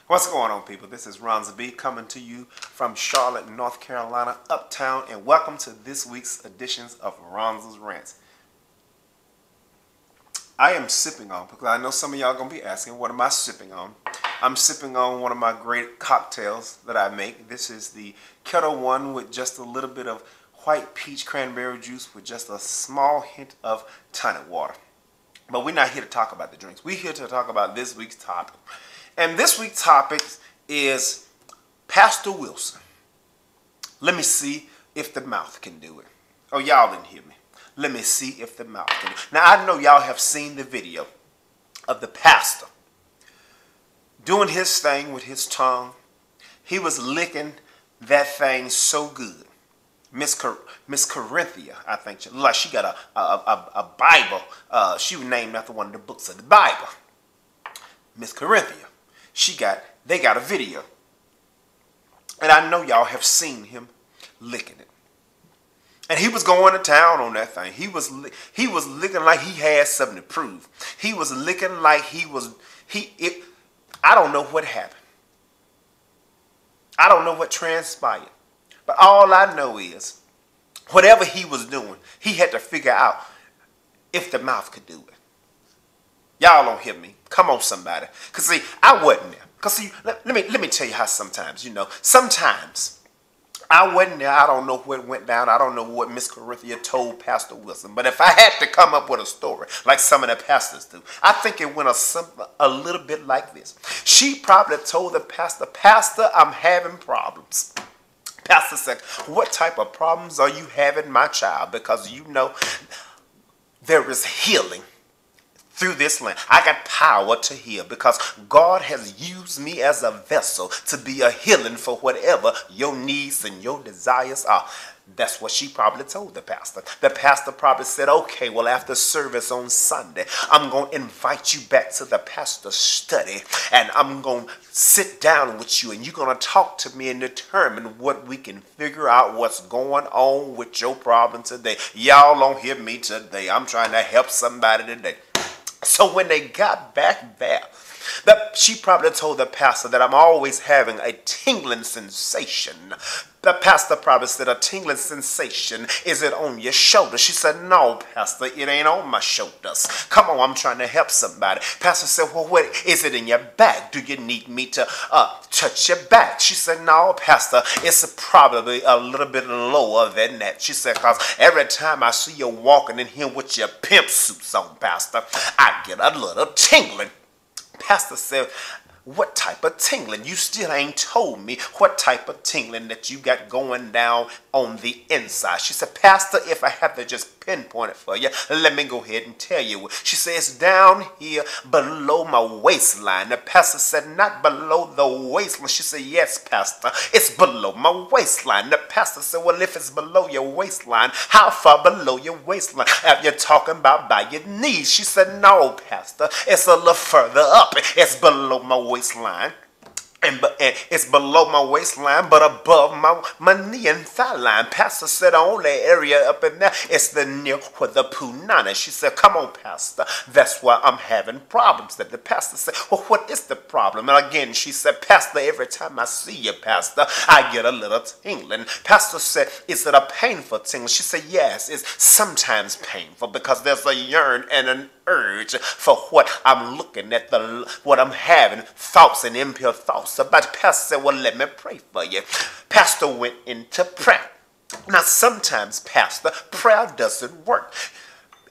What's going on, people? This is Ronza Bee coming to you from Charlotte, North Carolina, Uptown, and welcome to this week's editions of Ronza's Rants. I am sipping on, because I know some of y'all going to be asking, what am I sipping on? I'm sipping on one of my great cocktails that I make. This is the Kettle One with just a little bit of white peach cranberry juice with just a small hint of tonic water. But we're not here to talk about the drinks. We're here to talk about this week's topic. And this week's topic is Pastor Wilson. Let me see if the mouth can do it. Oh, y'all didn't hear me. Let me see if the mouth can do it. Now, I know y'all have seen the video of the pastor doing his thing with his tongue. He was licking that thing so good. Miss Corinthia, I think, like she got a Bible. She was named after one of the books of the Bible. Miss Corinthia. They got a video. And I know y'all have seen him licking it. And he was going to town on that thing. He was licking like he had something to prove. He was licking like I don't know what happened. I don't know what transpired. But all I know is, whatever he was doing, he had to figure out if the mouth could do it. Y'all don't hear me. Come on, somebody. Because, see, I wasn't there. Because, see, let me tell you how sometimes, sometimes I wasn't there. I don't know what went down. I don't know what Miss Corinthia told Pastor Wilson. But if I had to come up with a story, like some of the pastors do, I think it went a little bit like this. She probably told the pastor, "Pastor, I'm having problems." Pastor said, "What type of problems are you having, my child? Because there is healing through this land. I got power to heal because God has used me as a vessel to be a healing for whatever your needs and your desires are." That's what she probably told the pastor. The pastor probably said, "Okay, well, after service on Sunday, I'm going to invite you back to the pastor's study, and I'm going to sit down with you, and you're going to talk to me and determine what we can figure out what's going on with your problem today." Y'all don't hear me today. I'm trying to help somebody today. So when they got back there, she probably told the pastor that I'm always having a tingling sensation. The pastor probably said, "A tingling sensation, is it on your shoulder?" She said, "No, pastor, it ain't on my shoulders. Come on, I'm trying to help somebody." Pastor said, "Well, what is it in your back? Do you need me to touch your back?" She said, "No, pastor, it's probably a little bit lower than that." She said, "Because every time I see you walking in here with your pimp suits on, pastor, I get a little tingling." Pastor said, "What type of tingling? You still ain't told me what type of tingling that you got going down on the inside." She said, "Pastor, if I have to just pinpoint it for you, let me go ahead and tell you." She said, "It's down here below my waistline." The pastor said, "Not below the waistline." She said, "Yes, pastor, it's below my waistline." The pastor said, "Well, if it's below your waistline, how far below your waistline? Are you talking about by your knees?" She said, "No, pastor, it's a little further up. It's below my waistline. And it's below my waistline, but above my knee and thigh line." Pastor said, "The only area up in there is the near where the punani." She said, "Come on, pastor, that's why I'm having problems." That the pastor said, "Well, what is the problem?" And again, she said, "Pastor, every time I see you, pastor, I get a little tingling." Pastor said, "Is it a painful tingling?" She said, "Yes, it's sometimes painful because there's a yearn and an urge for what I'm looking at, what I'm having, thoughts and impure thoughts about." Pastor said, "Well, let me pray for you." Pastor went into prayer. Now, sometimes, pastor, prayer doesn't work.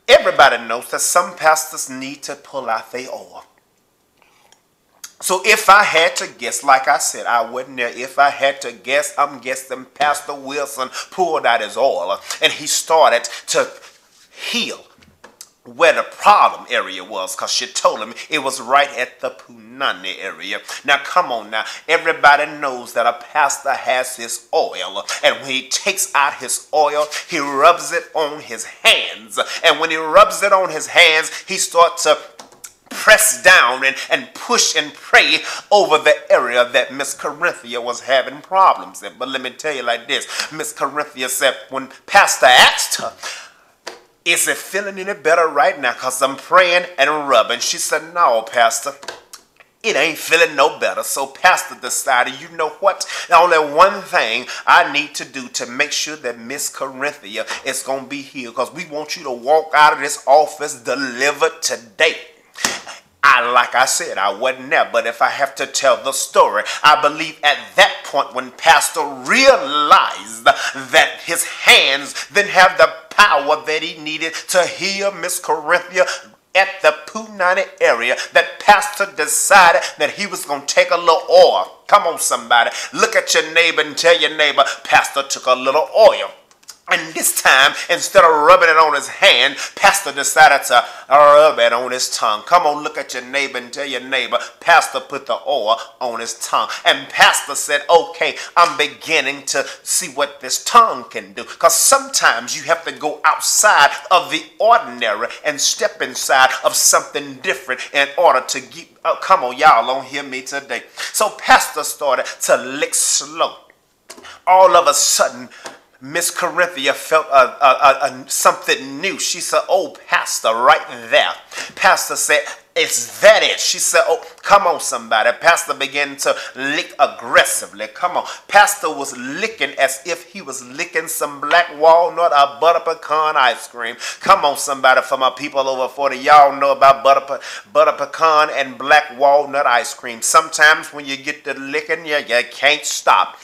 Everybody knows that some pastors need to pull out their oil. So if I had to guess, like I said, I wasn't there. If I had to guess, I'm guessing Pastor Wilson pulled out his oil and he started to heal where the problem area was, because she told him it was right at the punani area. Now, come on now. Everybody knows that a pastor has his oil, and when he takes out his oil, he rubs it on his hands. And when he rubs it on his hands, he starts to press down and push and pray over the area that Miss Corinthia was having problems in. But let me tell you like this. Miss Corinthia said when Pastor asked her, "Is it feeling any better right now? Because I'm praying and rubbing." She said, "No, Pastor. it ain't feeling no better. So pastor decided, you know what? Only one thing I need to do to make sure that Miss Corinthia is going to be healed, because we want you to walk out of this office delivered today. Like I said, I wasn't there, but if I have to tell the story, I believe at that point when pastor realized that his hands didn't have the power that he needed to heal Miss Corinthia at the Punani area, that pastor decided that he was going to take a little oil. Come on, somebody. Look at your neighbor and tell your neighbor, pastor took a little oil. And this time, instead of rubbing it on his hand, pastor decided to rub it on his tongue. Come on, look at your neighbor and tell your neighbor, pastor put the oil on his tongue. And pastor said, okay, I'm beginning to see what this tongue can do. Because sometimes you have to go outside of the ordinary and step inside of something different in order to get, come on, y'all don't hear me today. So pastor started to lick slow. All of a sudden, Miss Corinthia felt something new. She said, oh, pastor, right there. Pastor said, is that it? She said, oh, come on, somebody. Pastor began to lick aggressively. Come on. Pastor was licking as if he was licking some black walnut or butter pecan ice cream. Come on, somebody. For my people over 40, y'all know about butter pecan and black walnut ice cream. Sometimes when you get to licking, you can't stop.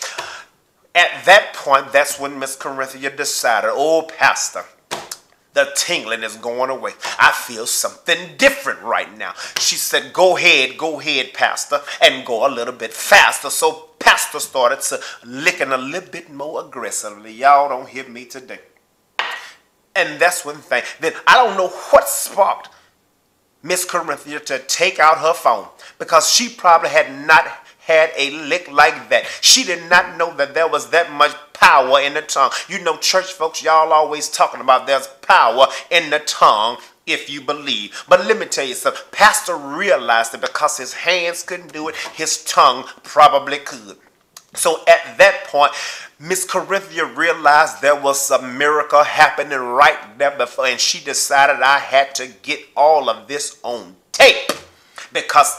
At that point, that's when Miss Corinthia decided, oh, pastor, the tingling is going away. I feel something different right now. She said, go ahead, pastor, and go a little bit faster. So pastor started to licking a little bit more aggressively. Y'all don't hear me today. And that's one thing. Then I don't know what sparked Miss Corinthia to take out her phone, because she probably had not had a lick like that. She did not know that there was that much power in the tongue. You know, church folks, y'all always talking about there's power in the tongue if you believe. But let me tell you something. Pastor realized that because his hands couldn't do it, his tongue probably could. So at that point, Miss Corinthia realized there was a miracle happening right there before, and she decided I had to get all of this on tape, because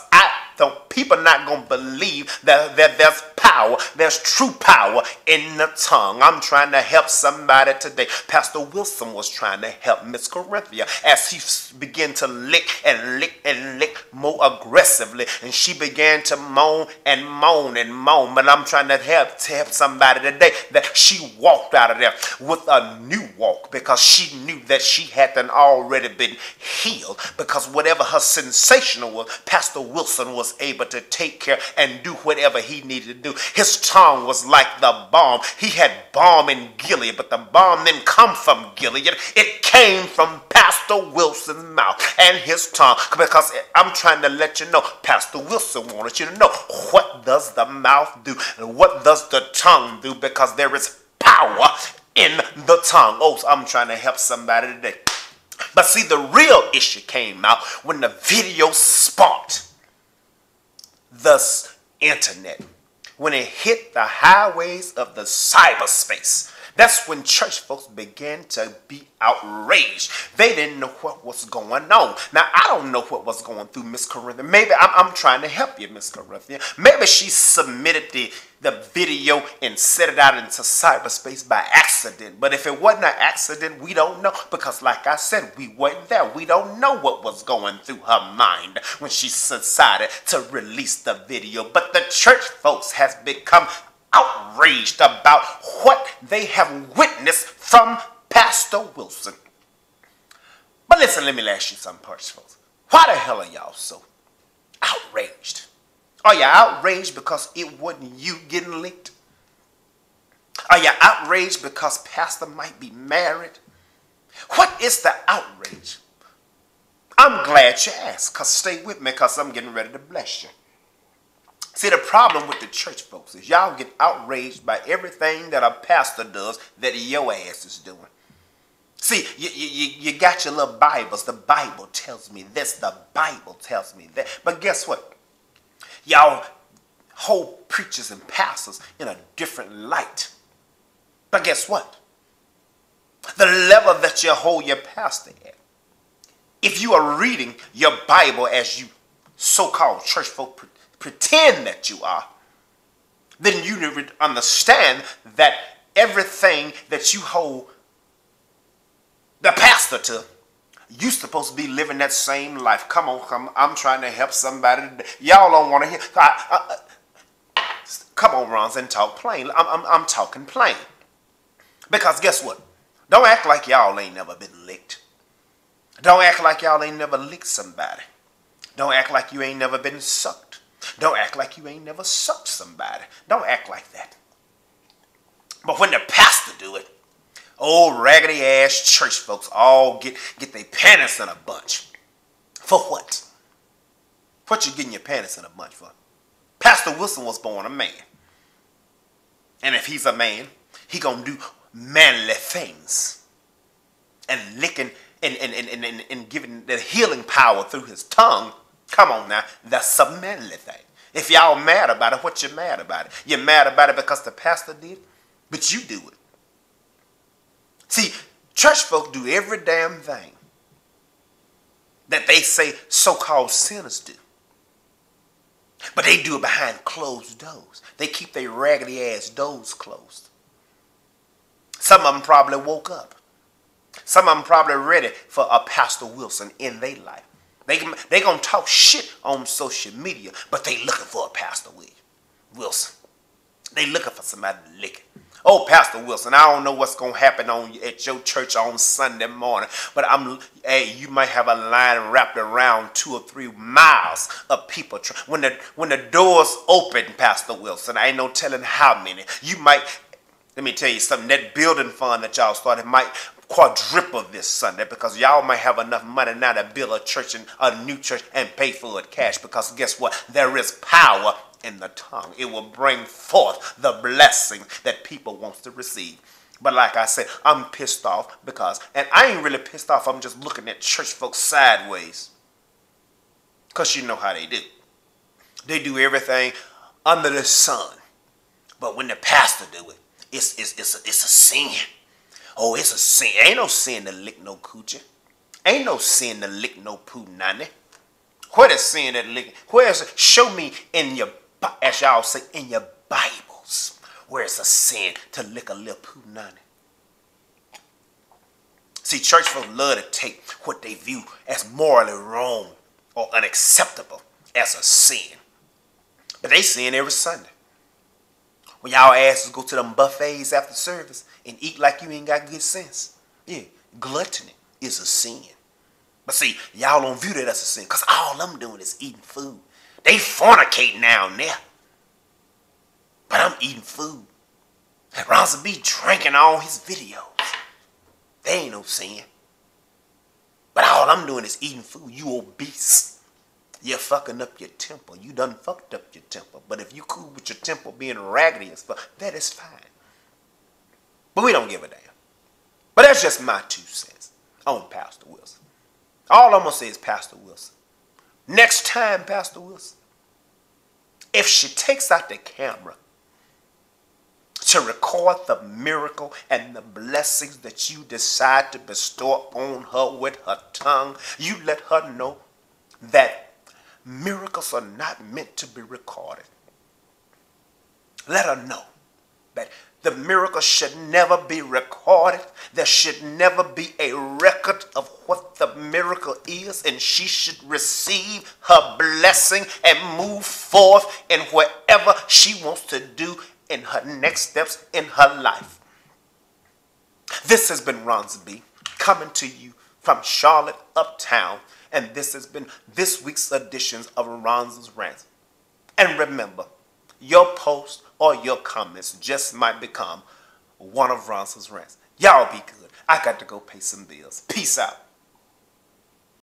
people not going to believe that there's power, there's true power in the tongue. I'm trying to help somebody today. Pastor Wilson was trying to help Miss Corinthia as he began to lick and lick and lick more aggressively, and she began to moan and moan and moan. But I'm trying to help somebody today that she walked out of there with a new walk, because she knew that she hadn't already been healed, because whatever her sensational was, Pastor Wilson was able to take care and do whatever he needed to do. His tongue was like the balm. He had balm in Gilead, but the balm didn't come from Gilead. It came from Pastor Wilson's mouth and his tongue, because I'm trying to let you know, Pastor Wilson wanted you to know, what does the mouth do and what does the tongue do, because there is power in the tongue. Oh, I'm trying to help somebody today. But see, the real issue came out when the video sparked the internet, when it hit the highways of the cyberspace. That's when church folks began to be outraged. They didn't know what was going on. Now, I don't know what was going through Miss Corinthia. Maybe I'm trying to help you, Miss Corinthia. Maybe she submitted the video and set it out into cyberspace by accident. But if it wasn't an accident, we don't know. Because like I said, we weren't there. We don't know what was going through her mind when she decided to release the video. But the church folks has become outraged about what they have witnessed from Pastor Wilson. But listen, let me ask you something, folks. Why the hell are y'all so outraged? Are you outraged because it wasn't you getting licked? Are you outraged because pastor might be married? What is the outrage? I'm glad you asked, because stay with me, because I'm getting ready to bless you. See, the problem with the church folks is y'all get outraged by everything that a pastor does that your ass is doing. See, you got your little Bibles. The Bible tells me this. The Bible tells me that. But guess what? Y'all hold preachers and pastors in a different light. But guess what? The level that you hold your pastor at, if you are reading your Bible as you so-called church folk pretend that you are, then you need to understand that everything that you hold the pastor to, you supposed to be living that same life. Come on, I'm trying to help somebody today. Y'all don't want to hear. Come on, Ronza, and talk plain. I'm talking plain. Because guess what? Don't act like y'all ain't never been licked. Don't act like y'all ain't never licked somebody. Don't act like you ain't never been sucked. Don't act like you ain't never sucked somebody. Don't act like that. But when the pastor do it, old raggedy ass church folks all get their panties in a bunch. For what? What you getting your panties in a bunch for? Pastor Wilson was born a man. And if he's a man, he gonna do manly things. And licking and giving the healing power through his tongue. Come on now, that's a manly thing. If y'all mad about it, what you mad about it? You're mad about it because the pastor did it, but you do it. See, church folk do every damn thing that they say so-called sinners do. But they do it behind closed doors. They keep their raggedy ass doors closed. Some of them probably woke up. Some of them probably ready for a Pastor Wilson in their life. They gonna talk shit on social media, but they looking for a Pastor Wilson. They looking for somebody to lick it. Oh, Pastor Wilson, I don't know what's gonna happen at your church on Sunday morning, but you might have a line wrapped around 2 or 3 miles of people. When the doors open, Pastor Wilson, I ain't no telling how many. You might. Let me tell you something. That building fund that y'all started might quadruple this Sunday because y'all might have enough money now to build a church and a new church and pay for it cash. Because guess what? There is power in the tongue. It will bring forth the blessing that people wants to receive. But like I said, I'm pissed off because, and I ain't really pissed off. I'm just looking at church folks sideways. Because you know how they do. They do everything under the sun. But when the pastor do it, it's a sin. Oh, it's a sin. Ain't no sin to lick no coochie. Ain't no sin to lick no poo nanny. Where is sin that lick? Where is it? Show me in your, as y'all say, in your Bibles, where it's a sin to lick a little poo nanny. See, church folk love to take what they view as morally wrong or unacceptable as a sin. But they sin every Sunday. When y'all asses go to them buffets after service and eat like you ain't got good sense. Yeah, gluttony is a sin. But see, y'all don't view that as a sin because all I'm doing is eating food. They fornicate now and there. But I'm eating food. Ronza Bee drinking all his videos. They ain't no sin. But all I'm doing is eating food. You obese. You're fucking up your temple. You done fucked up your temple. But if you cool with your temple being raggedy as fuck, that is fine. But we don't give a damn. But that's just my 2 cents on Pastor Wilson. All I'm going to say is Pastor Wilson. Next time, Pastor Wilson, if she takes out the camera to record the miracle and the blessings that you decide to bestow upon her with her tongue, you let her know that miracles are not meant to be recorded. Let her know that the miracle should never be recorded. There should never be a record of what the miracle is, and she should receive her blessing and move forth in whatever she wants to do in her next steps in her life. This has been Ronza Bee coming to you from Charlotte Uptown. And this has been this week's edition of Ronza's Rants. And remember, your post or your comments just might become one of Ronza's Rants. Y'all be good. I got to go pay some bills. Peace out.